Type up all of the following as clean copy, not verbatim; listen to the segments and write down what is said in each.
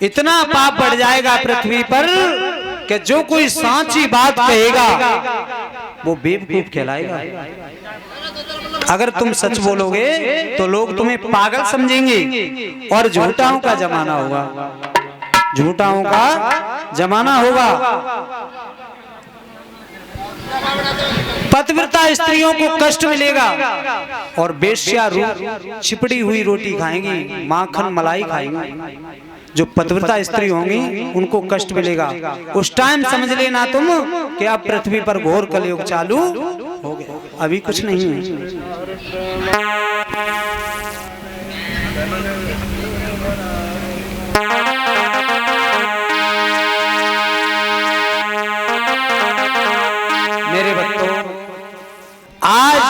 इतना पाप बढ़ जाएगा पृथ्वी पर कि जो कोई सांची बात कहेगा वो बेवकूफ कहलाएगा। अगर तुम सच बोलोगे तो लोग तुम्हें पागल समझेंगे और झूठाओं का जमाना होगा, झूठाओं का जमाना होगा। पतिव्रता स्त्रियों को कष्ट मिलेगा और बेश्या छिपड़ी हुई रोटी खाएंगी, माखन मलाई खाएंगी। जो पतिव्रता स्त्री होंगी उनको कष्ट मिलेगा। उस टाइम समझ लेना तुम कि अब पृथ्वी पर घोर कलयुग चालू हो गया, अभी कुछ नहीं है। मेरे भक्तों, आज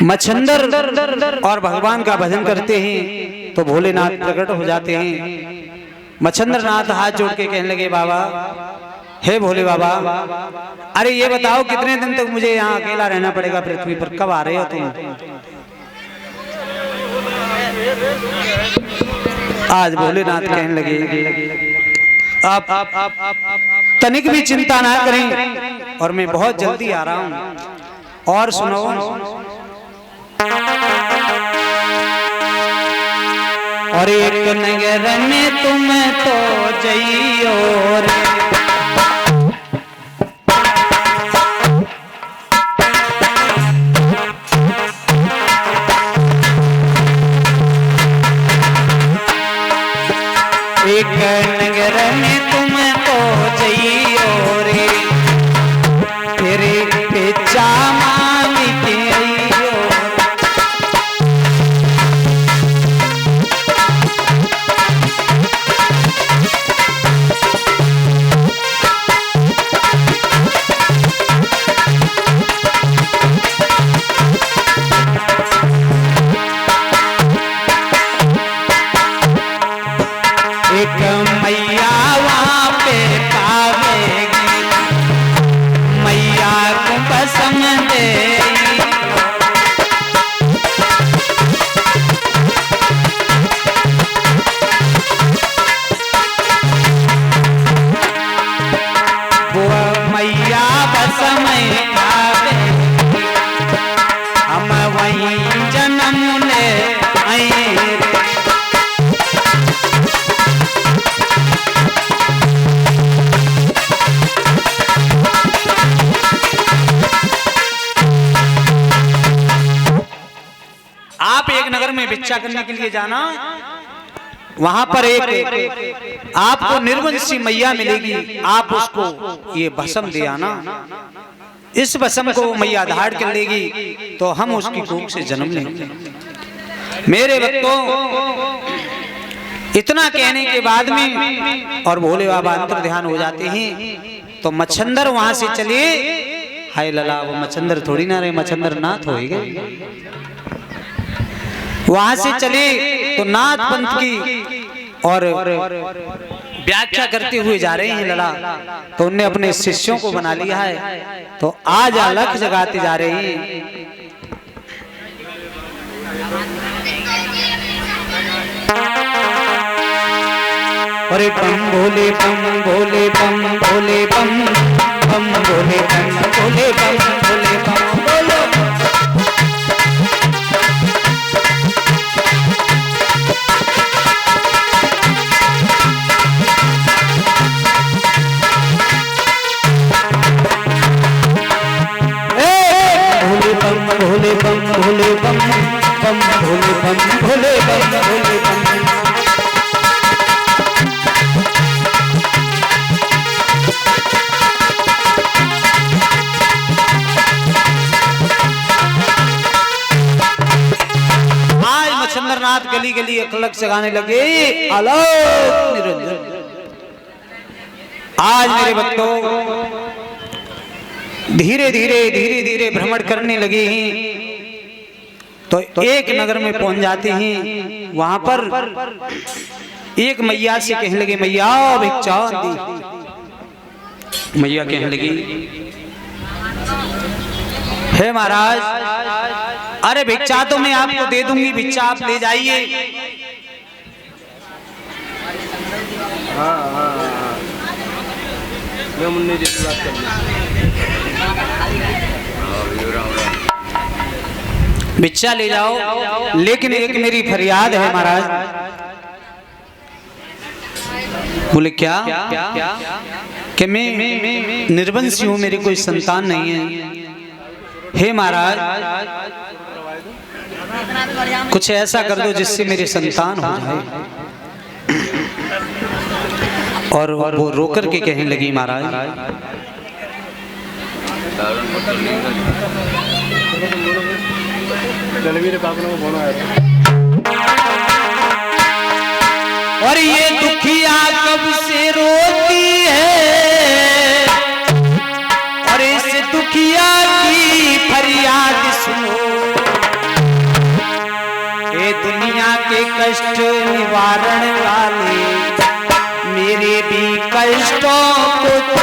मच्छंदर और भगवान का भजन करते हैं तो भोलेनाथ प्रकट हो जाते हैं। मच्छंदर नाथ हाथ जोड़ के कहने लगे, बाबा, हे भोले बाबा, अरे ये बताओ कितने दिन तक मुझे यहाँ अकेला रहना पड़ेगा पृथ्वी पर, कब आ रहे हो तुम? आज भोलेनाथ कहने लगे, आप तनिक भी चिंता ना करें और मैं बहुत जल्दी आ रहा हूं। और सुनो, और एक नगर में तुम तो जइयो रे, एक नगर में तुम तो जइयो रे, तेरे पेचा मामी के आइयो। एक मैया वहाँ पे पावेगी, मैया को पसंद दे। वो मैया बस में पावेगी, हम वहीं जन्म ले आए। आप एक नगर में भिक्षा करने के लिए जाना, वहां पर एक आपको निर्वंशी मैया मिलेगी, आप उसको ये भस्म दे आना। इस भस्म को मैया धाड़ कर लेगी तो हम उसकी कोख से जन्म लेंगे। मेरे भक्तों, इतना कहने के बाद में और भोले बाबा अंतर ध्यान हो जाते हैं तो मच्छंदर वहां से चले। हाय लला, वो मच्छंदर थोड़ी ना रहे, मच्छंदर नाथ होएगा। वहां से चले तो नाथ पंथ की और व्याख्या करते हुए जा रहे हैं लला, तो उनने अपने शिष्यों को बना लिया है। तो आज अलख जगाते जा रहे हैं। अरे बम भोले बम भोले बम भोले बम बम भोले बम भोले बम भोले बम बोलो। भोले बम भोले बम बम भोले बम भोले बम भोले बम। आज मच्छंदरनाथ गली गली अकलक से गाने लगे, आलोक निरंजन। आज मेरे भक्तों धीरे धीरे भ्रमण करने लगे हैं तो एक नगर में पहुंच जाते हैं। वहां पर एक मैया से कहने लगे, मैया भिक्षा दी। मैया कहने लगी, हे महाराज, अरे भिक्षा तो मैं आपको दे दूंगी, भिक्षा आप ले जाइए, हाँ हाँ हाँ, मैं मुन्नी जी से बात कर रही। भिक्षा ले जाओ, लेकिन एक मेरी फरियाद है महाराज। बोले क्या? कि मैं निर्वंशी हूँ, मेरी कोई संतान नहीं है। हे महाराज, कुछ ऐसा कर दो जिससे मेरी संतान हो जाए। और वो रोकर के कहने लगी, महाराज और ये दुखिया कब से रोती है, और इस दुखिया की फरियाद सुनो। ये दुनिया के कष्ट निवारण वाले मेरे भी कष्टों को तो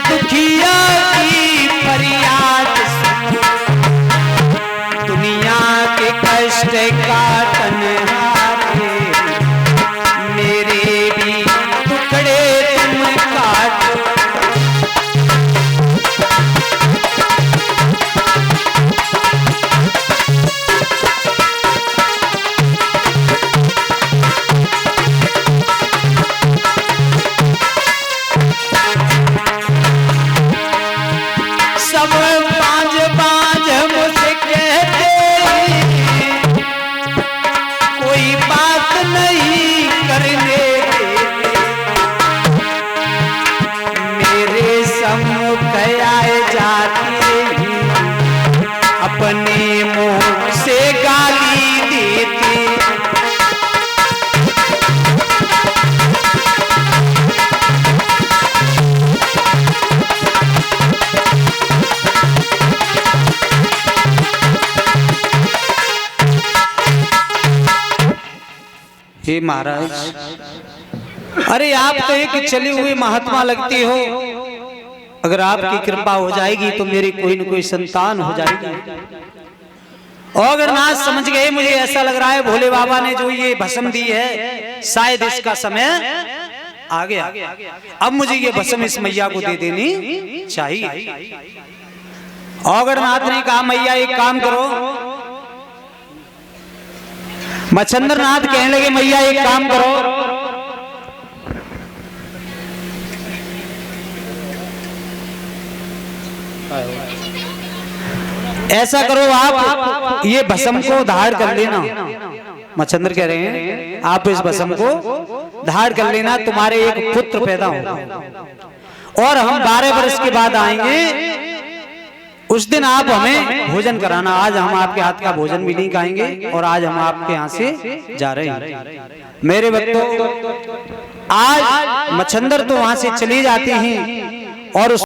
दुखिया की फरियाद सुनो। दुनिया के कष्ट काटनहारे मेरे भी टुकड़े तुम काटो। सब बांझ बांझ मुझसे कहते कोई बात नहीं करने देते। मेरे सम्मुख आए जाते अपने मुंह से गाली देते। हे महाराज, अरे आप तो एक चले हुए महात्मा लगते हो। अगर आपकी कृपा हो जाएगी तो मेरी कोई न कोई संतान हो जाएगी। और अगर ना समझ गए, मुझे ऐसा लग रहा है भोले बाबा ने जो ये भस्म दी है, शायद इसका समय आ गया। अब मुझे ये भस्म इस मैया को दे देनी चाहिए। और अगर नाथ ने कहा मैया एक काम करो, मच्छंद्र नाथ कहने लगे मैया एक काम करो, ऐसा करो आप ये भस्म को धार कर लेना। मच्छंद्र कह रहे हैं आप इस भस्म को धार कर लेना, तुम्हारे एक पुत्र पैदा होगा और हम 12 वर्ष के बाद आएंगे। उस दिन आप हमें भोजन कराना। आज हम आपके हाथ का भोजन भी नहीं खाएंगे और आज हम आपके यहाँ से जा रहे हैं। मेरे बच्चों, आज मच्छंदर तो वहां से चले जाते हैं और